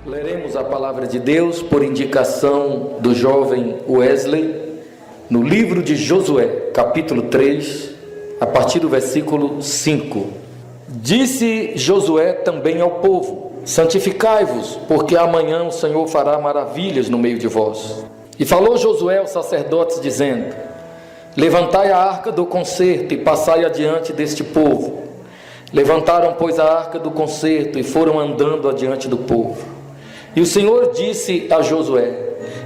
Leremos a palavra de Deus por indicação do jovem Wesley, no livro de Josué, capítulo 3, a partir do versículo 5. Disse Josué também ao povo: santificai-vos, porque amanhã o Senhor fará maravilhas no meio de vós. E falou Josué aos sacerdotes, dizendo: levantai a arca do concerto e passai adiante deste povo. Levantaram, pois, a arca do concerto e foram andando adiante do povo. E o Senhor disse a Josué: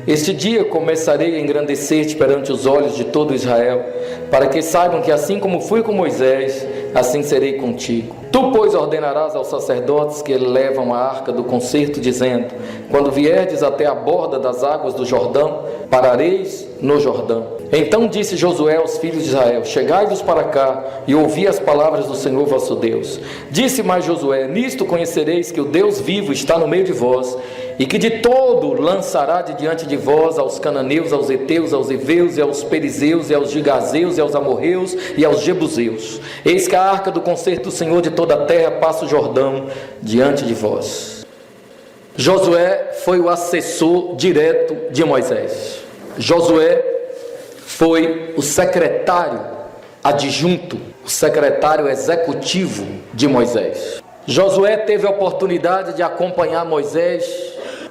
este dia começarei a engrandecer-te perante os olhos de todo Israel, para que saibam que assim como fui com Moisés, assim serei contigo. Tu, pois, ordenarás aos sacerdotes que levam a arca do concerto, dizendo: quando vierdes até a borda das águas do Jordão, parareis no Jordão. Então disse Josué aos filhos de Israel: chegai-vos para cá e ouvi as palavras do Senhor vosso Deus. Disse mais Josué: nisto conhecereis que o Deus vivo está no meio de vós, e que de todo lançará de diante de vós aos cananeus, aos heteus, aos heveus, e aos perizeus, e aos gigazeus, e aos amorreus, e aos jebuseus. Eis que a arca do concerto do Senhor de toda a terra passa o Jordão diante de vós. Josué foi o assessor direto de Moisés. Josué foi o secretário adjunto, o secretário executivo de Moisés. Josué teve a oportunidade de acompanhar Moisés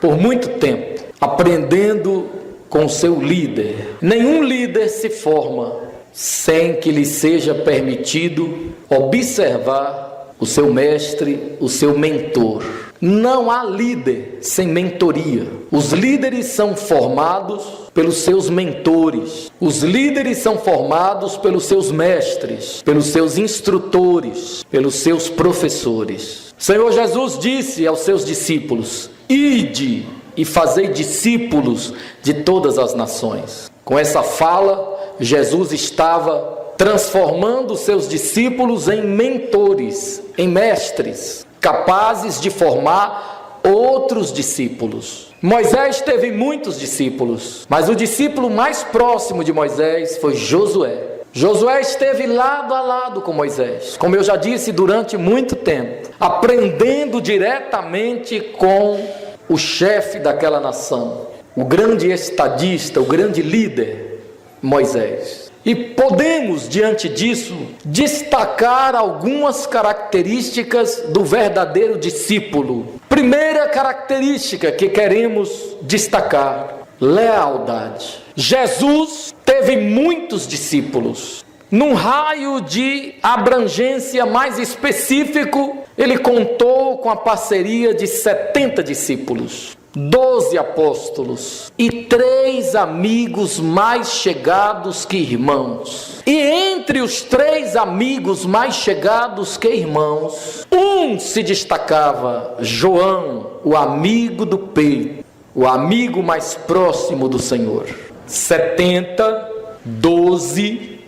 por muito tempo, aprendendo com seu líder. Nenhum líder se forma sem que lhe seja permitido observar o seu mestre, o seu mentor. Não há líder sem mentoria. Os líderes são formados pelos seus mentores. Os líderes são formados pelos seus mestres, pelos seus instrutores, pelos seus professores. O Senhor Jesus disse aos seus discípulos: ide e fazei discípulos de todas as nações. Com essa fala, Jesus estava transformando os seus discípulos em mentores, em mestres, capazes de formar outros discípulos. Moisés teve muitos discípulos, mas o discípulo mais próximo de Moisés foi Josué. Josué esteve lado a lado com Moisés, como eu já disse, durante muito tempo, aprendendo diretamente com o chefe daquela nação, o grande estadista, o grande líder, Moisés. E podemos, diante disso, destacar algumas características do verdadeiro discípulo. Primeira característica que queremos destacar: lealdade. Jesus teve muitos discípulos. Num raio de abrangência mais específico, ele contou com a parceria de 70 discípulos, 12 apóstolos e 3 amigos mais chegados que irmãos. E entre os 3 amigos mais chegados que irmãos, um se destacava: João, o amigo do peito, o amigo mais próximo do Senhor. 70, 12,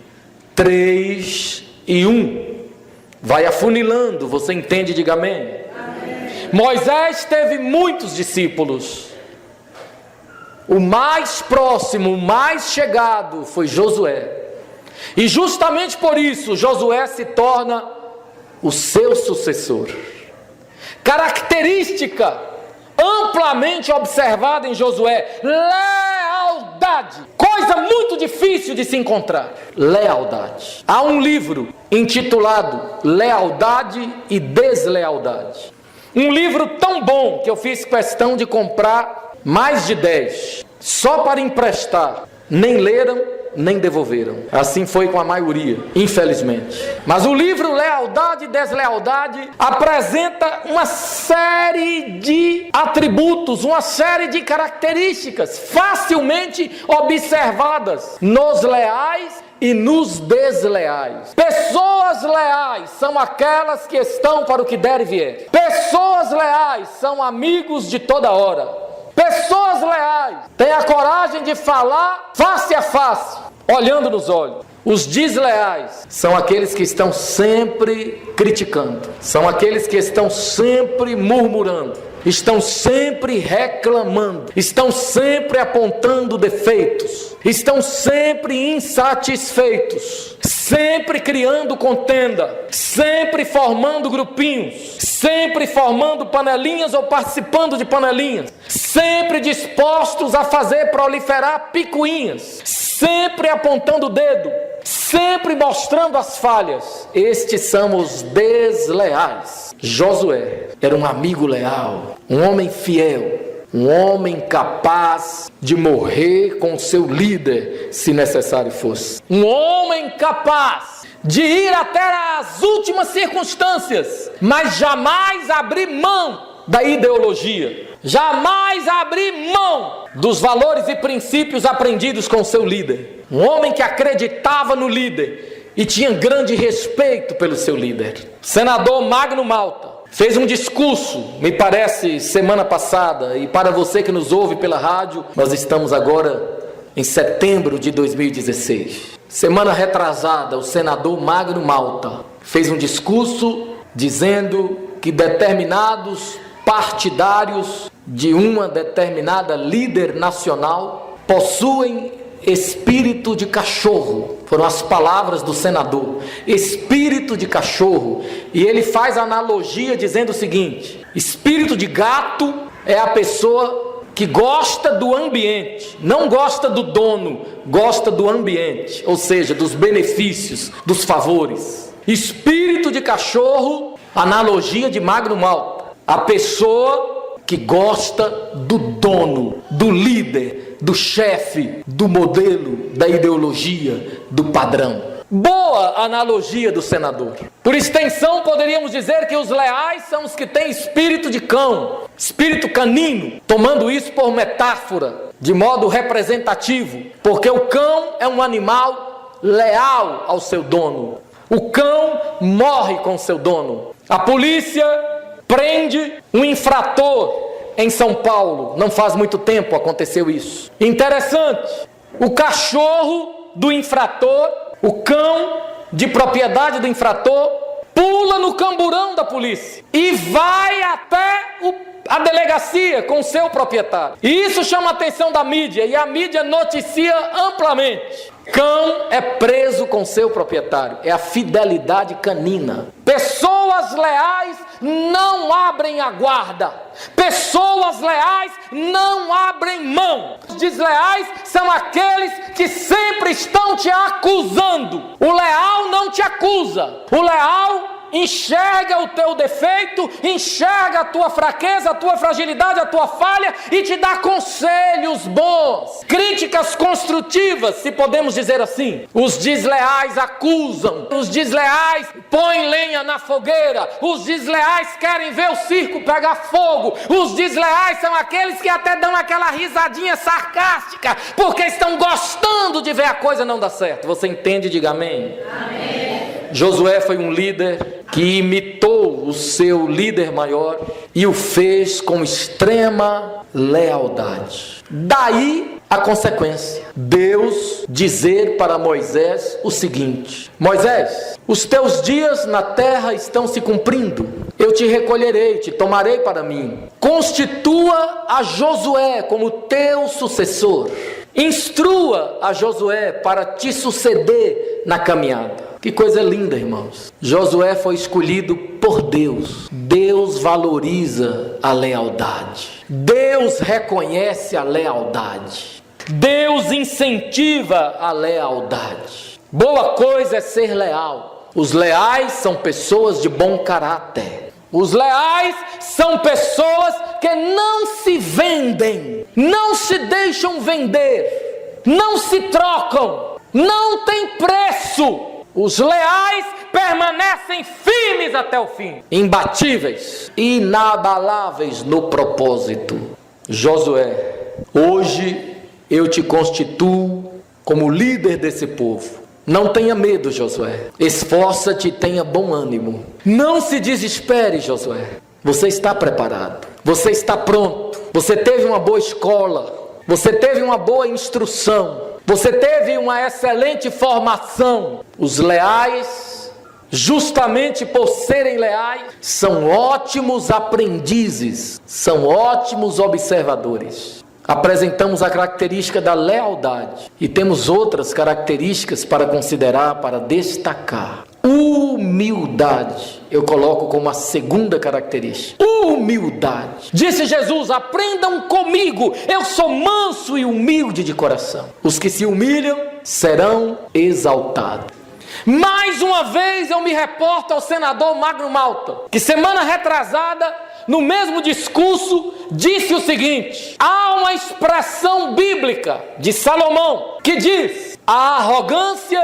3 e 1. Vai afunilando, você entende? Diga amém. Amém. Moisés teve muitos discípulos. O mais próximo, o mais chegado foi Josué. E justamente por isso, Josué se torna o seu sucessor. Característica amplamente observada em Josué: lealdade. Coisa muito difícil de se encontrar. Lealdade. Há um livro intitulado Lealdade e Deslealdade. Um livro tão bom que eu fiz questão de comprar mais de 10, só para emprestar. Nem leram, nem devolveram. Assim foi com a maioria, infelizmente. Mas o livro Lealdade e Deslealdade apresenta uma série de atributos, uma série de características facilmente observadas nos leais e nos desleais. Pessoas leais são aquelas que estão para o que der e vier. Pessoas leais são amigos de toda hora. Pessoas leais têm a coragem de falar face a face, olhando nos olhos. Os desleais são aqueles que estão sempre criticando, são aqueles que estão sempre murmurando. estão sempre reclamando, estão sempre apontando defeitos, estão sempre insatisfeitos, sempre criando contenda, sempre formando grupinhos, sempre formando panelinhas ou participando de panelinhas, sempre dispostos a fazer proliferar picuinhas, sempre apontando o dedo, sempre mostrando as falhas. Estes são os desleais. Josué era um amigo leal, um homem fiel, um homem capaz de morrer com seu líder, se necessário fosse. Um homem capaz de ir até as últimas circunstâncias, mas jamais abrir mão da ideologia, jamais abrir mão dos valores e princípios aprendidos com seu líder. Um homem que acreditava no líder e tinha grande respeito pelo seu líder. Senador Magno Malta fez um discurso, me parece, semana passada, e para você que nos ouve pela rádio, nós estamos agora em setembro de 2016. Semana retrasada, o senador Magno Malta fez um discurso dizendo que determinados partidários de uma determinada líder nacional possuem espírito de cachorro. Foram as palavras do senador, espírito de cachorro. E ele faz analogia dizendo o seguinte: espírito de gato é a pessoa que gosta do ambiente, não gosta do dono, gosta do ambiente, ou seja, dos benefícios, dos favores. Espírito de cachorro, analogia de Magno Malta, a pessoa que gosta do dono, do líder, do chefe, do modelo, da ideologia, do padrão. Boa analogia do senador. Por extensão, poderíamos dizer que os leais são os que têm espírito de cão, espírito canino, tomando isso por metáfora, de modo representativo, porque o cão é um animal leal ao seu dono. O cão morre com seu dono. A polícia prende um infrator em São Paulo, não faz muito tempo aconteceu isso. Interessante, o cachorro do infrator, o cão de propriedade do infrator, pula no camburão da polícia e vai até a delegacia com seu proprietário. E isso chama a atenção da mídia, e a mídia noticia amplamente. Cão é preso com seu proprietário, é a fidelidade canina. Pessoas leais não abrem a guarda, pessoas leais não abrem mão. Os desleais são aqueles que sempre estão te acusando. O leal não te acusa, o leal enxerga o teu defeito, enxerga a tua fraqueza, a tua fragilidade, a tua falha e te dá conselhos bons, críticas construtivas, se podemos dizer assim. Os desleais acusam, os desleais põem lenha na fogueira, os desleais querem ver o circo pegar fogo, os desleais são aqueles que até dão aquela risadinha sarcástica, porque estão gostando de ver a coisa não dar certo. Você entende? Diga amém. Amém. Josué foi um líder que imitou o seu líder maior e o fez com extrema lealdade. Daí a consequência, Deus dizer para Moisés o seguinte: Moisés, os teus dias na terra estão se cumprindo, eu te recolherei, te tomarei para mim. Constitua a Josué como teu sucessor, instrua a Josué para te suceder na caminhada. Que coisa linda, irmãos. Josué foi escolhido por Deus. Deus valoriza a lealdade. Deus reconhece a lealdade. Deus incentiva a lealdade. Boa coisa é ser leal. Os leais são pessoas de bom caráter. Os leais são pessoas que não se vendem, não se deixam vender, não se trocam, não tem preço. Os leais permanecem firmes até o fim, imbatíveis, inabaláveis no propósito. Josué, hoje eu te constituo como líder desse povo. Não tenha medo, Josué. Esforça-te e tenha bom ânimo. Não se desespere, Josué. Você está preparado. Você está pronto. Você teve uma boa escola. Você teve uma boa instrução. Você teve uma excelente formação. Os leais justamente por serem leais, são ótimos aprendizes, são ótimos observadores. Apresentamos a característica da lealdade e temos outras características para considerar, para destacar. Humildade, eu coloco como a segunda característica. Humildade. Disse Jesus: aprendam comigo, eu sou manso e humilde de coração. Os que se humilham serão exaltados. Mais uma vez eu me reporto ao senador Magno Malta, que semana retrasada, no mesmo discurso, disse o seguinte: há uma expressão bíblica de Salomão que diz: a arrogância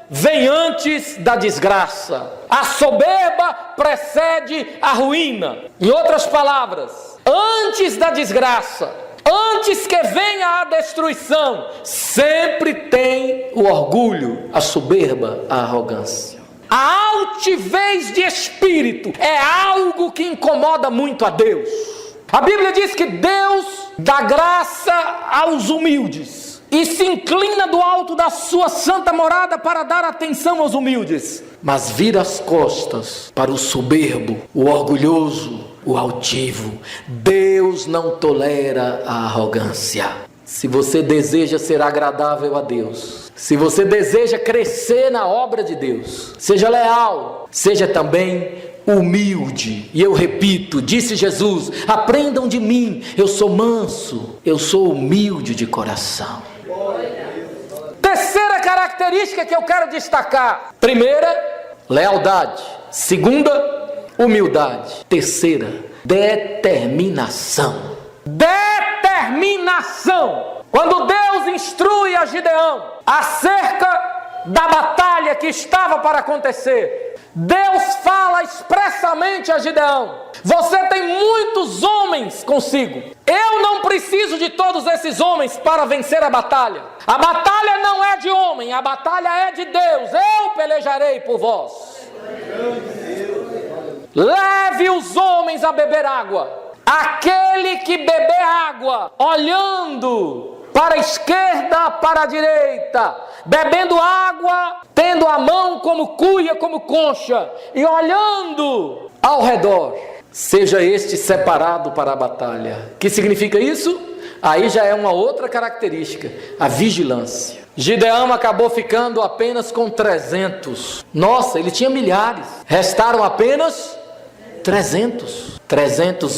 vem antes da desgraça, a soberba precede a ruína. Em outras palavras, antes da desgraça, antes que venha a destruição, sempre tem o orgulho, a soberba, a arrogância. A altivez de espírito é algo que incomoda muito a Deus. A Bíblia diz que Deus dá graça aos humildes e se inclina do alto da sua santa morada para dar atenção aos humildes, mas vira as costas para o soberbo, o orgulhoso, o altivo. Deus não tolera a arrogância. Se você deseja ser agradável a Deus, se você deseja crescer na obra de Deus, seja leal, seja também humilde. E eu repito, disse Jesus: aprendam de mim, eu sou manso, eu sou humilde de coração. Terceira característica que eu quero destacar: primeira, lealdade. Segunda, humildade. Terceira, determinação. Determinação. Quando Deus instrui a Gideão acerca da batalha que estava para acontecer, Deus fala expressamente a Gideão: você tem muitos homens consigo, eu não preciso de todos esses homens para vencer a batalha. A batalha não é de homem, a batalha é de Deus. Eu pelejarei por vós. Leve os homens a beber água. Aquele que beber água, olhando para a esquerda, para a direita, bebendo água, tendo a mão como cuia, como concha, e olhando ao redor, seja este separado para a batalha. Que significa isso? Aí já é uma outra característica, a vigilância. Gideão acabou ficando apenas com 300. Nossa, ele tinha milhares. Restaram apenas 300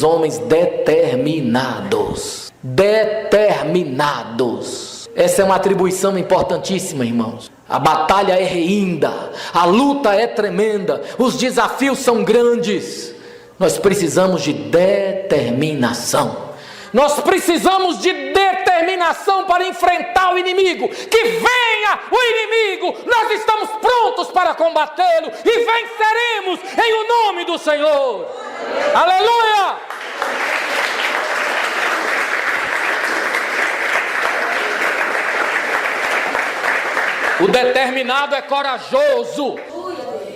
homens determinados. Determinados. Essa é uma atribuição importantíssima, irmãos. A batalha é reinda, a luta é tremenda, os desafios são grandes. Nós precisamos de determinação. Nós precisamos de determinação para enfrentar o inimigo. Que venha o inimigo, nós estamos prontos para combatê-lo e venceremos em o nome do Senhor. Aleluia! O determinado é corajoso.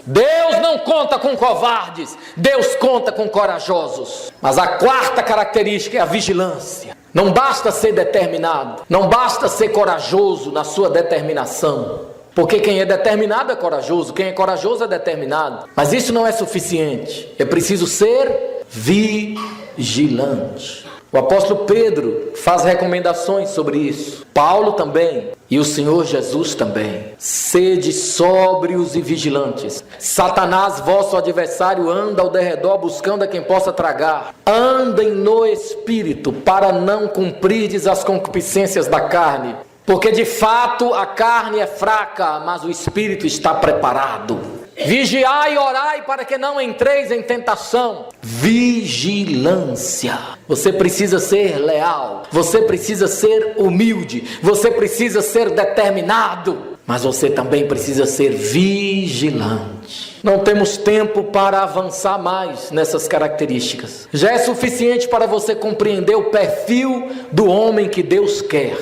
Deus não conta com covardes, Deus conta com corajosos. Mas a quarta característica é a vigilância. Não basta ser determinado, não basta ser corajoso na sua determinação, porque quem é determinado é corajoso, quem é corajoso é determinado. Mas isso não é suficiente, é preciso ser vigilante. O apóstolo Pedro faz recomendações sobre isso, Paulo também, e o Senhor Jesus também. Sede sóbrios e vigilantes. Satanás, vosso adversário, anda ao derredor buscando a quem possa tragar. Andem no Espírito, para não cumprirdes as concupiscências da carne. Porque de fato a carne é fraca, mas o Espírito está preparado. Vigiai e orai para que não entreis em tentação. Vigilância. Você precisa ser leal, você precisa ser humilde, você precisa ser determinado, mas você também precisa ser vigilante. Não temos tempo para avançar mais nessas características. Já é suficiente para você compreender o perfil do homem que Deus quer,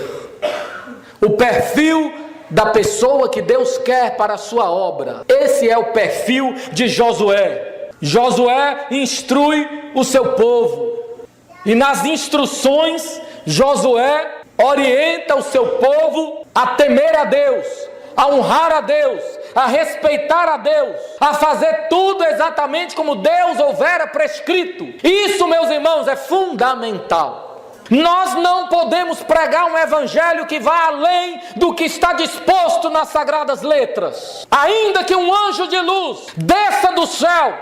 o perfil da pessoa que Deus quer para a sua obra. Esse é o perfil de Josué. Josué instrui o seu povo, e nas instruções Josué orienta o seu povo a temer a Deus, a honrar a Deus, a respeitar a Deus, a fazer tudo exatamente como Deus houvera prescrito. Isso, meus irmãos, é fundamental. Nós não podemos pregar um evangelho que vá além do que está disposto nas sagradas letras. Ainda que um anjo de luz desça do céu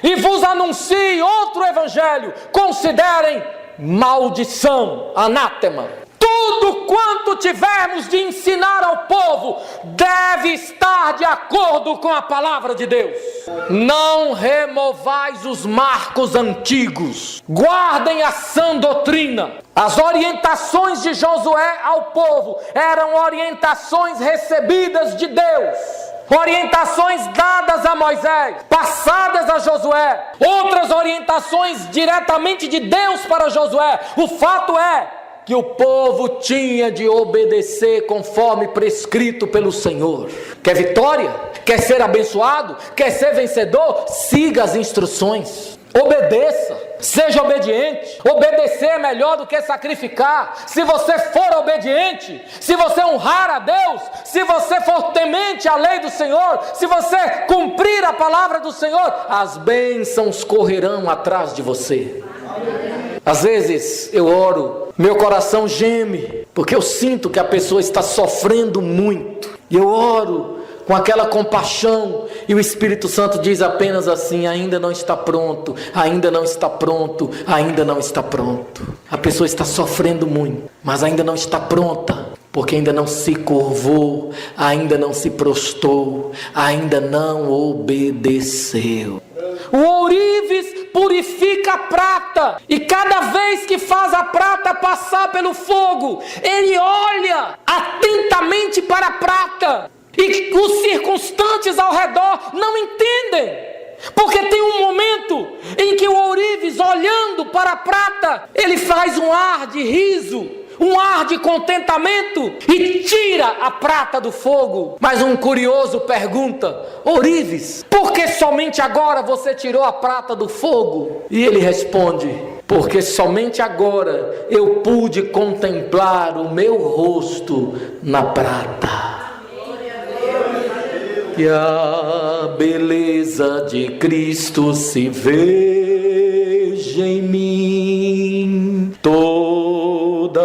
e vos anuncie outro evangelho, considerem maldição, anátema. Tudo quanto tivermos de ensinar ao povo deve estar de acordo com a palavra de Deus. Não removais os marcos antigos, guardem a sã doutrina. As orientações de Josué ao povo eram orientações recebidas de Deus, orientações dadas a Moisés, passadas a Josué, outras orientações diretamente de Deus para Josué. O fato é que o povo tinha de obedecer conforme prescrito pelo Senhor. Quer vitória? Quer ser abençoado? Quer ser vencedor? Siga as instruções. Obedeça. Seja obediente. Obedecer é melhor do que sacrificar. Se você for obediente, se você honrar a Deus, se você for temente à lei do Senhor, se você cumprir a palavra do Senhor, as bênçãos correrão atrás de você. Às vezes eu oro, meu coração geme, porque eu sinto que a pessoa está sofrendo muito. E eu oro com aquela compaixão, e o Espírito Santo diz apenas assim: ainda não está pronto, ainda não está pronto, ainda não está pronto. A pessoa está sofrendo muito, mas ainda não está pronta, porque ainda não se curvou, ainda não se prostrou, ainda não obedeceu. O ourives purifica a prata, e cada vez que faz a prata passar pelo fogo, ele olha atentamente para a prata, e os circunstantes ao redor não entendem, porque tem um momento em que o ourives, olhando para a prata, ele faz um ar de riso, um ar de contentamento, e tira a prata do fogo. Mas um curioso pergunta: ourives, por que somente agora você tirou a prata do fogo? E ele responde: porque somente agora eu pude contemplar o meu rosto na prata. Que a beleza de Cristo se veja em mim, toda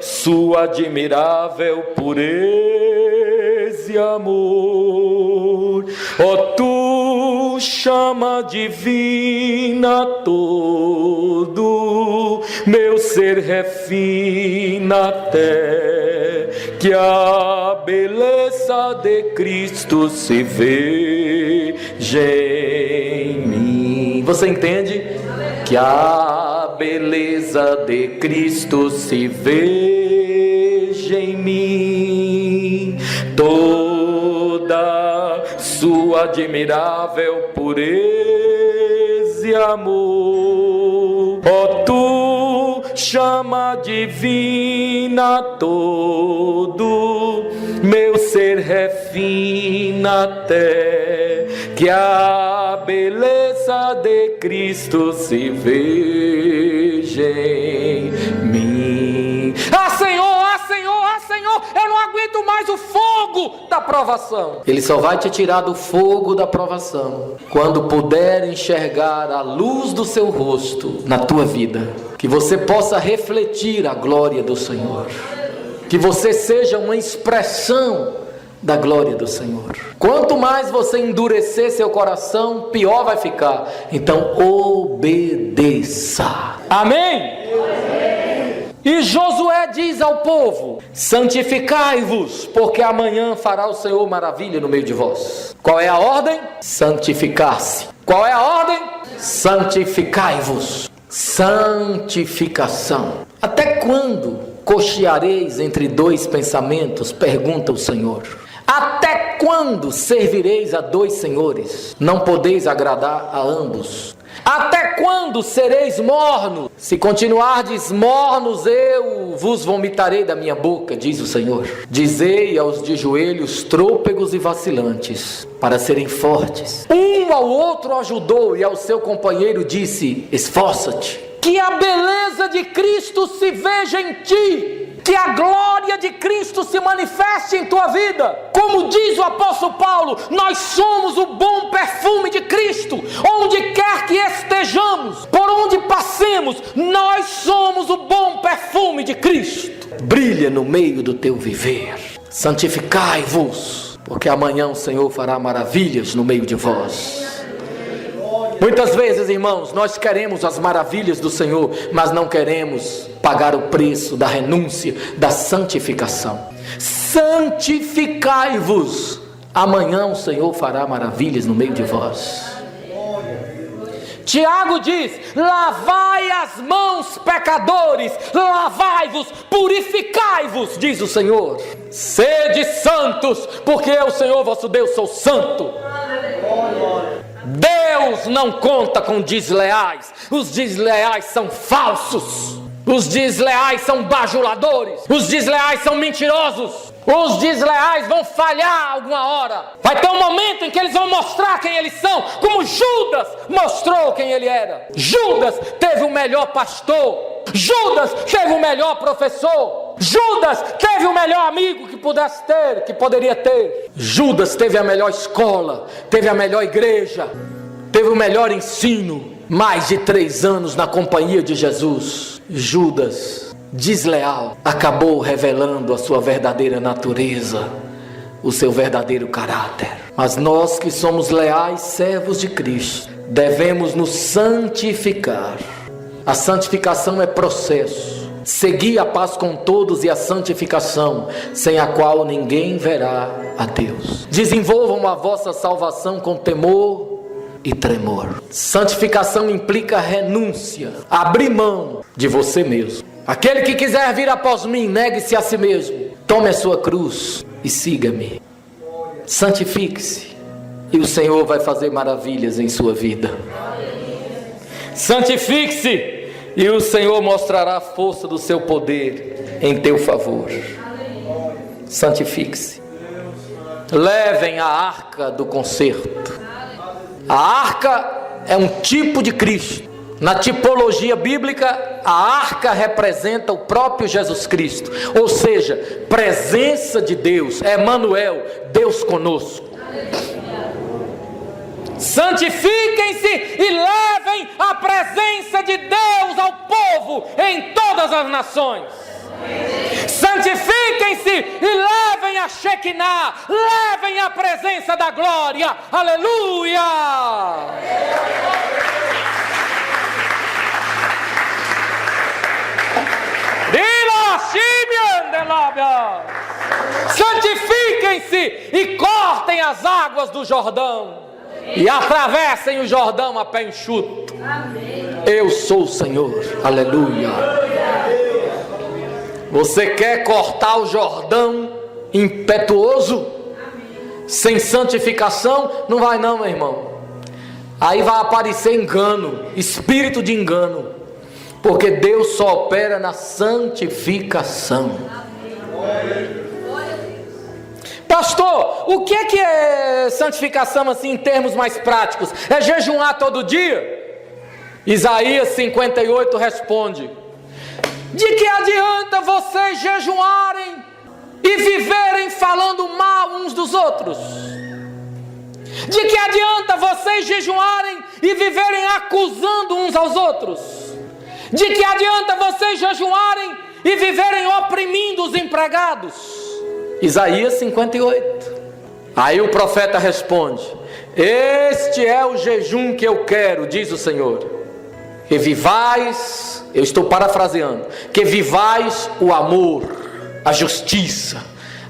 sua admirável pureza e amor. Ó tu chama divina, todo meu ser refina até que a beleza de Cristo se veja em mim. Você entende? Que a beleza de Cristo se veja em mim, toda sua admirável pureza e amor. Ó tu chama divina, todo meu ser refina até que a beleza de Cristo se veja em mim. Senhor, eu não aguento mais o fogo da provação. Ele só vai te tirar do fogo da provação quando puder enxergar a luz do seu rosto na tua vida, que você possa refletir a glória do Senhor, que você seja uma expressão da glória do Senhor. Quanto mais você endurecer seu coração, pior vai ficar. Então obedeça. Amém? E Josué diz ao povo: santificai-vos, porque amanhã fará o Senhor maravilha no meio de vós. Qual é a ordem? Santificar-se. Qual é a ordem? Santificai-vos. Santificação. Até quando cocheareis entre dois pensamentos? Pergunta o Senhor. Até quando servireis a dois senhores? Não podeis agradar a ambos. Até quando sereis mornos? Se continuardes mornos, eu vos vomitarei da minha boca, diz o Senhor. Dizei aos de joelhos trôpegos e vacilantes, para serem fortes. Um ao outro ajudou, e ao seu companheiro disse: esforça-te. Que a beleza de Cristo se veja em ti. que a glória de Cristo se manifeste em tua vida. Como diz o apóstolo Paulo, nós somos o bom perfume de Cristo, onde quer que estejamos, por onde passemos, nós somos o bom perfume de Cristo. Brilha no meio do teu viver. Santificai-vos, porque amanhã o Senhor fará maravilhas no meio de vós. Muitas vezes, irmãos, nós queremos as maravilhas do Senhor, mas não queremos pagar o preço da renúncia, da santificação. Santificai-vos, amanhã o Senhor fará maravilhas no meio de vós. Tiago diz: lavai as mãos, pecadores, lavai-vos, purificai-vos, diz o Senhor. Sede santos, porque eu, Senhor vosso Deus, sou santo. Deus não conta com desleais. Os desleais são falsos. Os desleais são bajuladores. Os desleais são mentirosos. Os desleais vão falhar alguma hora. Vai ter um momento em que eles vão mostrar quem eles são, como Judas mostrou quem ele era. Judas teve o melhor pastor. Judas teve o melhor professor. Judas teve o melhor amigo que pudesse ter, que poderia ter. Judas teve a melhor escola, teve a melhor igreja, teve o melhor ensino. Mais de 3 anos na companhia de Jesus. Judas, desleal, acabou revelando a sua verdadeira natureza, o seu verdadeiro caráter. Mas nós que somos leais servos de Cristo, devemos nos santificar. A santificação é processo. Segui a paz com todos e a santificação, sem a qual ninguém verá a Deus. Desenvolvam a vossa salvação com temor e tremor. Santificação implica renúncia, abrir mão de você mesmo. Aquele que quiser vir após mim, negue-se a si mesmo, tome a sua cruz e siga-me. Santifique-se e o Senhor vai fazer maravilhas em sua vida. Santifique-se e o Senhor mostrará a força do seu poder em teu favor. Santifique-se. Levem a arca do concerto. A arca é um tipo de Cristo. Na tipologia bíblica, a arca representa o próprio Jesus Cristo, ou seja, presença de Deus, Emanuel, Deus conosco. Santifiquem-se e levem a presença de Deus ao povo em todas as nações. Santifiquem-se e levem a Shekinah, levem a presença da glória. Aleluia! Santifiquem-se e cortem as águas do Jordão e atravessem o Jordão a pé enxuto. Eu sou o Senhor. Aleluia! Você quer cortar o Jordão impetuoso? Sem santificação? Não vai não, meu irmão. Aí vai aparecer engano, espírito de engano, porque Deus só opera na santificação. Pastor, o que é santificação assim em termos mais práticos? É jejuar todo dia? Isaías 58 responde: de que adianta vocês jejuarem e viverem falando mal uns dos outros? De que adianta vocês jejuarem e viverem acusando uns aos outros? De que adianta vocês jejuarem e viverem oprimindo os empregados? Isaías 58. Aí o profeta responde: este é o jejum que eu quero, diz o Senhor. Que vivais, eu estou parafraseando, que vivais o amor, a justiça,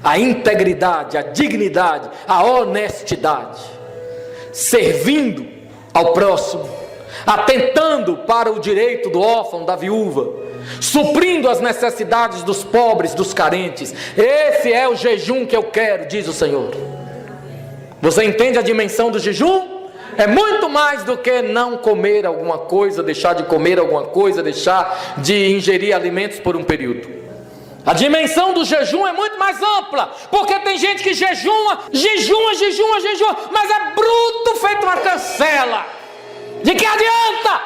a integridade, a dignidade, a honestidade, servindo ao próximo, atentando para o direito do órfão, da viúva, suprindo as necessidades dos pobres, dos carentes. Esse é o jejum que eu quero, diz o Senhor. Você entende a dimensão do jejum? É muito mais do que não comer alguma coisa, deixar de comer alguma coisa, deixar de ingerir alimentos por um período. A dimensão do jejum é muito mais ampla, porque tem gente que jejua, mas é bruto feito uma cancela. De que adianta?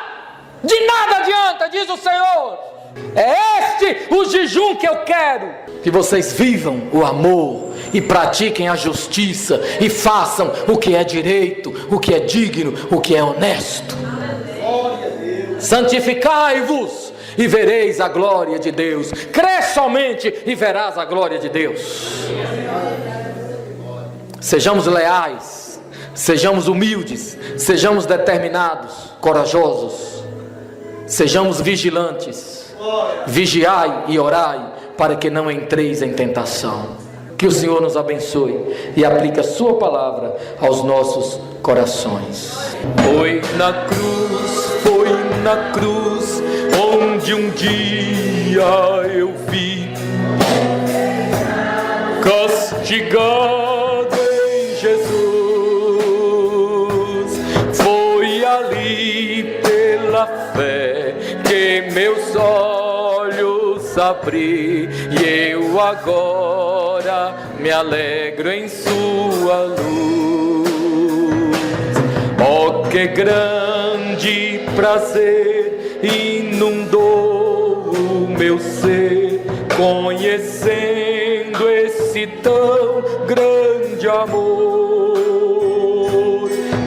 De nada adianta, diz o Senhor. É este o jejum que eu quero. Que vocês vivam o amor e pratiquem a justiça e façam o que é direito, o que é digno, o que é honesto. Santificai-vos e vereis a glória de Deus. Crê somente e verás a glória de Deus. Sejamos leais, sejamos humildes, sejamos determinados, corajosos, sejamos vigilantes. Vigiai e orai para que não entreis em tentação. Que o Senhor nos abençoe e aplique a sua palavra aos nossos corações. Foi na cruz onde um dia eu vi castigado em Jesus. Foi ali pela fé que meus olhos abri e eu agora me alegro em sua luz. Oh, que grande prazer inundou o meu ser, conhecendo esse tão grande amor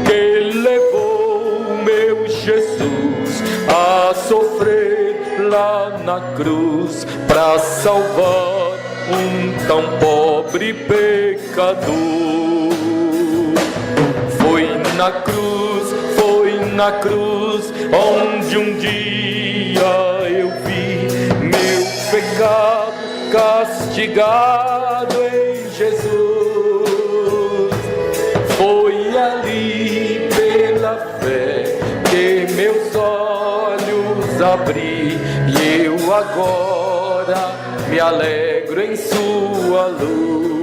que levou meu Jesus a sofrer lá na cruz para salvar um tão pobre pecador. Foi na cruz onde um dia eu vi meu pecado castigado em Jesus. Foi ali pela fé que meus olhos abri e eu agora me alegro em sua luz.